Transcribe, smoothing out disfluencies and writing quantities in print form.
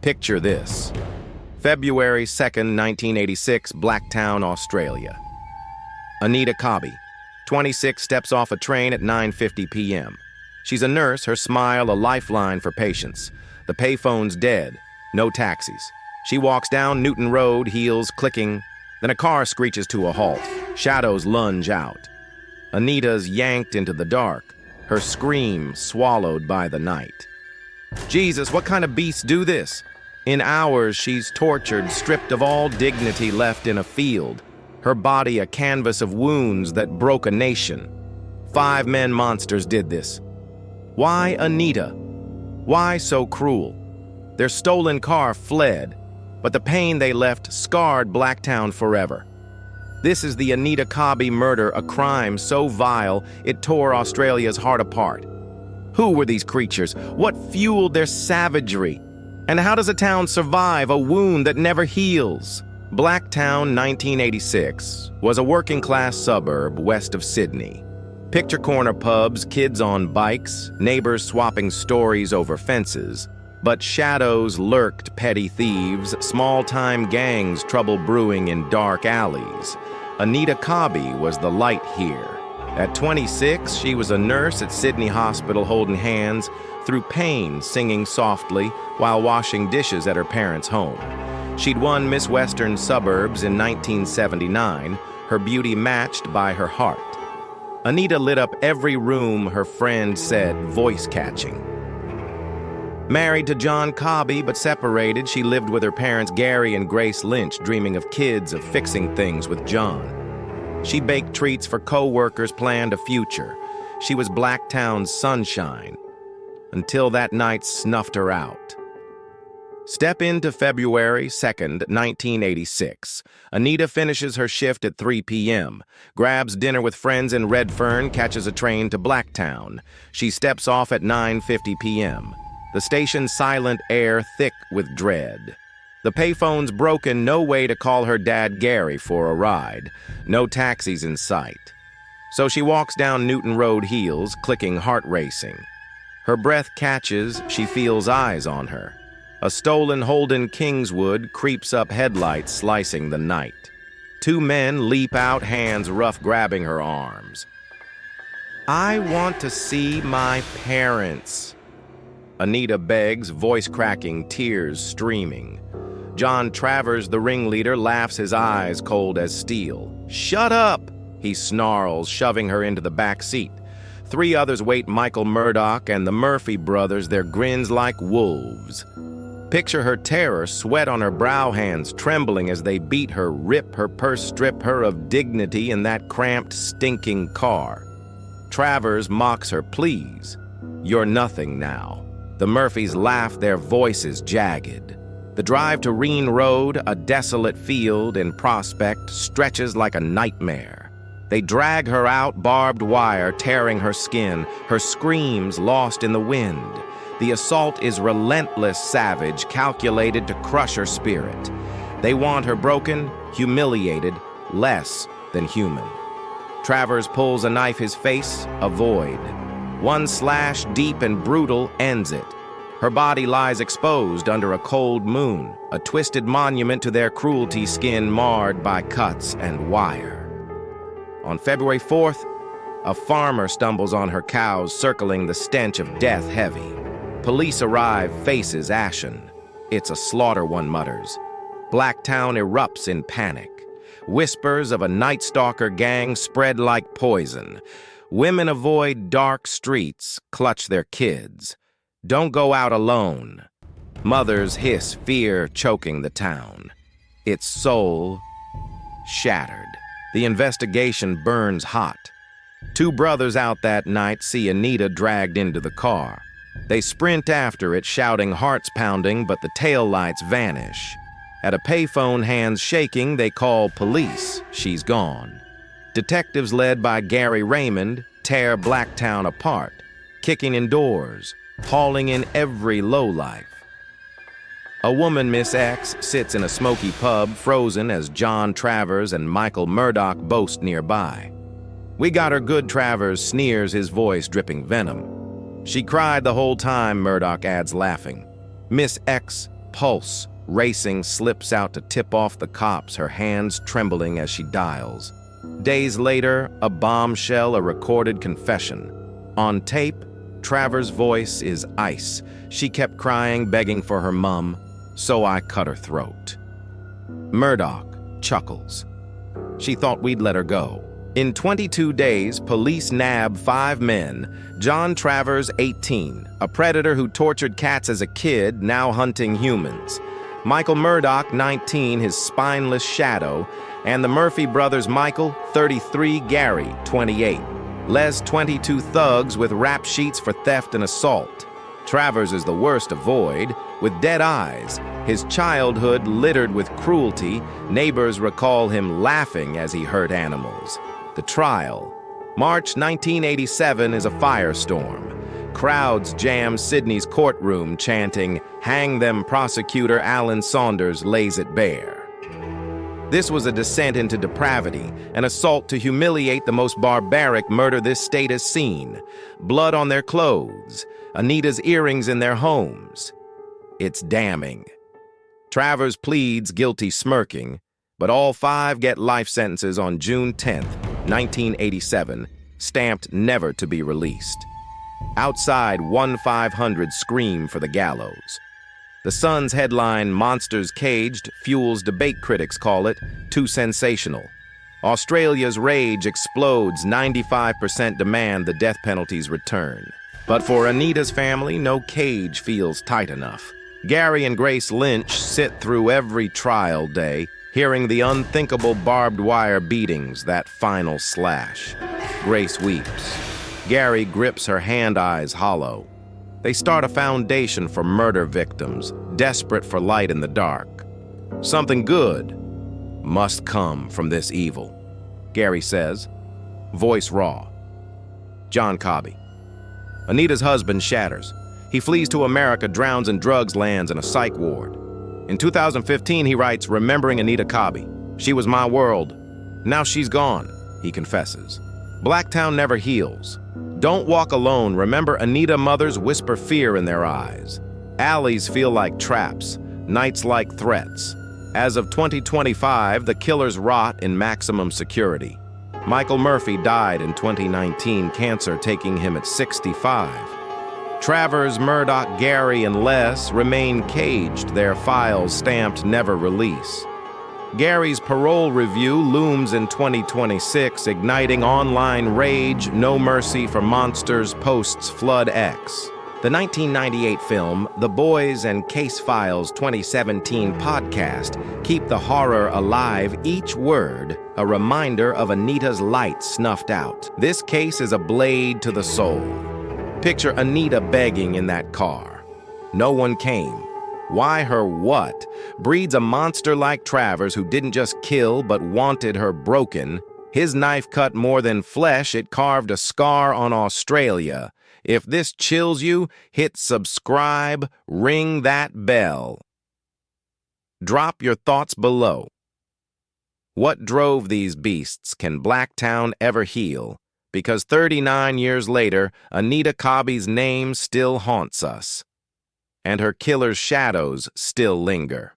Picture this. February 2nd, 1986, Blacktown, Australia. Anita Cobby, 26, steps off a train at 9:50 p.m. She's a nurse, her smile a lifeline for patients. The payphone's dead, no taxis. She walks down Newton Road, heels clicking. Then a car screeches to a halt. Shadows lunge out. Anita's yanked into the dark, her scream swallowed by the night. Jesus, what kind of beasts do this? In hours, she's tortured, stripped of all dignity left in a field. Her body a canvas of wounds that broke a nation. 5 men monsters did this. Why Anita? Why so cruel? Their stolen car fled, but the pain they left scarred Blacktown forever. This is the Anita Cobby murder, a crime so vile it tore Australia's heart apart. Who were these creatures? What fueled their savagery? And how does a town survive a wound that never heals? Blacktown, 1986, was a working-class suburb west of Sydney. Picture corner pubs, kids on bikes, neighbors swapping stories over fences. But shadows lurked, petty thieves, small-time gangs, trouble brewing in dark alleys. Anita Cobby was the light here. At 26, she was a nurse at Sydney Hospital holding hands through pain, singing softly while washing dishes at her parents' home. She'd won Miss Western Suburbs in 1979, her beauty matched by her heart. Anita lit up every room, her friend said, voice-catching. Married to John Cobby, but separated, she lived with her parents Gary and Grace Lynch, dreaming of kids, of fixing things with John. She baked treats for co-workers, planned a future. She was Blacktown's sunshine, until that night snuffed her out. Step into February 2nd, 1986. Anita finishes her shift at 3 p.m., grabs dinner with friends in Redfern, catches a train to Blacktown. She steps off at 9:50 p.m. The station's silent air thick with dread. The payphone's broken, no way to call her dad Gary for a ride. No taxis in sight. So she walks down Newton Road heels, clicking, heart racing. Her breath catches, she feels eyes on her. A stolen Holden Kingswood creeps up, headlights slicing the night. 2 men leap out, hands rough grabbing her arms. I want to see my parents. Anita begs, voice cracking, tears streaming. John Travers, the ringleader, laughs, his eyes cold as steel. Shut up, he snarls, shoving her into the back seat. 3 others wait, Michael Murdoch and the Murphy brothers, their grins like wolves. Picture her terror, sweat on her brow, hands trembling as they beat her, rip her purse, strip her of dignity in that cramped, stinking car. Travers mocks her, please. You're nothing now. The Murphys laugh, their voices jagged. The drive to Reen Road, a desolate field in Prospect, stretches like a nightmare. They drag her out, barbed wire tearing her skin, her screams lost in the wind. The assault is relentless, savage, calculated to crush her spirit. They want her broken, humiliated, less than human. Travers pulls a knife, his face a void. 1 slash, deep and brutal, ends it. Her body lies exposed under a cold moon, a twisted monument to their cruelty, skin marred by cuts and wire. On February 4th, a farmer stumbles on her cows, circling the stench of death heavy. Police arrive, faces ashen. It's a slaughter, one mutters. Blacktown erupts in panic. Whispers of a Night Stalker gang spread like poison. Women avoid dark streets, clutch their kids. Don't go out alone. Mothers hiss, fear choking the town. Its soul shattered. The investigation burns hot. 2 brothers out that night see Anita dragged into the car. They sprint after it, shouting, hearts pounding, but the taillights vanish. At a payphone, hands shaking, they call police. She's gone. Detectives led by Gary Raymond tear Blacktown apart, kicking in doors, hauling in every lowlife. A woman, Miss X, sits in a smoky pub, frozen as John Travers and Michael Murdoch boast nearby. We got her good, Travers sneers, his voice dripping venom. She cried the whole time, Murdoch adds, laughing. Miss X Pulse, racing, slips out to tip off the cops, her hands trembling as she dials. Days later, a bombshell, a recorded confession. On tape, Travers' voice is ice. She kept crying, begging for her mum, so I cut her throat. Murdoch chuckles. She thought we'd let her go. In 22 days, police nab 5 men. John Travers, 18, a predator who tortured cats as a kid, now hunting humans. Michael Murdoch, 19, his spineless shadow. And the Murphy brothers, Michael, 33, Gary, 28. Les, 22 thugs with rap sheets for theft and assault. Travers is the worst of Void, with dead eyes. His childhood littered with cruelty. Neighbors recall him laughing as he hurt animals. The trial. March 1987 is a firestorm. Crowds jam Sydney's courtroom chanting, "Hang them, prosecutor Alan Saunders lays it bare." This was a descent into depravity, an assault to humiliate the most barbaric murder this state has seen. Blood on their clothes, Anita's earrings in their homes. It's damning. Travers pleads guilty, smirking, but all 5 get life sentences on June 10th, 1987, stamped never to be released. Outside, 1-500 scream for the gallows. The Sun's headline, "Monsters Caged," fuels debate critics call it too sensational. Australia's rage explodes, 95% demand the death penalty's return. But for Anita's family, no cage feels tight enough. Gary and Grace Lynch sit through every trial day, hearing the unthinkable barbed wire beatings, that final slash. Grace weeps. Gary grips her hand, eyes hollow. They start a foundation for murder victims, desperate for light in the dark. Something good must come from this evil, Gary says, voice raw. John Cobby. Anita's husband shatters. He flees to America, drowns in drugs, lands in a psych ward. In 2015, he writes, "Remembering Anita Cobby. She was my world. Now she's gone," he confesses. Blacktown never heals. Don't walk alone. Remember, Anita mothers whisper fear in their eyes. Alleys feel like traps, nights like threats. As of 2025, the killers rot in maximum security. Michael Murphy died in 2019, cancer taking him at 65. Travers, Murdoch, Gary, and Les remain caged, their files stamped never release. Gary's parole review looms in 2026, igniting online rage. No Mercy for Monsters posts Flood X. The 1998 film, The Boys and Case Files 2017 podcast keep the horror alive, each word a reminder of Anita's light snuffed out. This case is a blade to the soul. Picture Anita begging in that car. No one came. Why her what breeds a monster like Travers, who didn't just kill but wanted her broken. His knife cut more than flesh, it carved a scar on Australia. If this chills you, hit subscribe, ring that bell. Drop your thoughts below. What drove these beasts? Can Blacktown ever heal? Because 39 years later, Anita Cobby's name still haunts us, and her killer's shadows still linger.